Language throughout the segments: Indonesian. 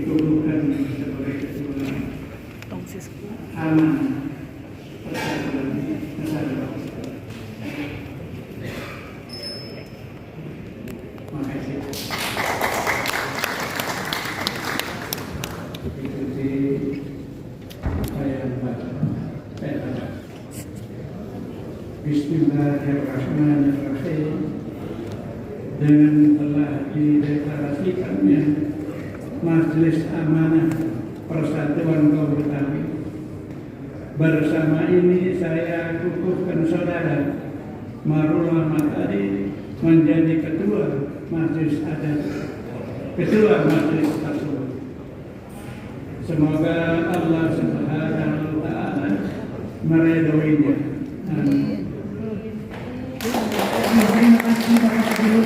dikukuhkan sebagai ketua aman persatuan negara. Terima kasih. Ikuti saya baca. Bismillahirrahmanirrahim. Dengan telah dideklarasikannya Majelis Amanah Persatuan Kaum Betawi, bersama ini saya kukuhkan saudara Marullah Matari menjadi ketua Majelis Adat, ketua Majelis tersebut. Semoga Allah Subhanahu wa Ta'ala meridhoinya. Amin. Terima kasih Bapak Haji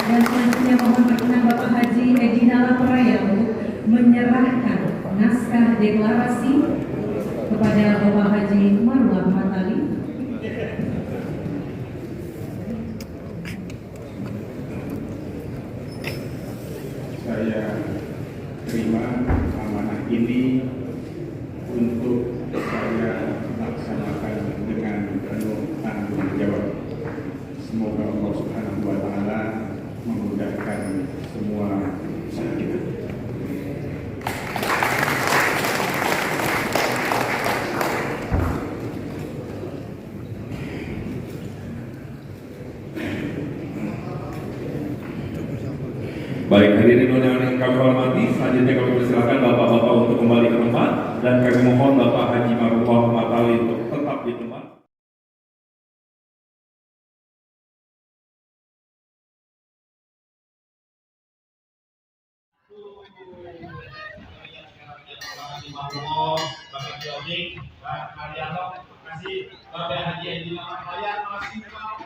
dan selanjutnya mohon perkenan Bapak Haji Edi Nala Peraya untuk menyerahkan naskah deklarasi kepada Bapak Haji Marullah Matali. Saya terima amanah ini untuk saya laksanakan dengan penuh tanggung jawab. Semoga Allah Subhanahu wa Ta'ala memudahkan semua usaha kita. Baik, hadirin undangan yang kami hormati, selanjutnya kami persilakan Bapak-bapak untuk kembali ke tempat dan kami mohon Bapak Haji Marullah Matali untuk tetap di tempat. Bapak Jody, Pak Mariano, terima kasih. Bapak Haji Edi Nala Peraya, terima kasih.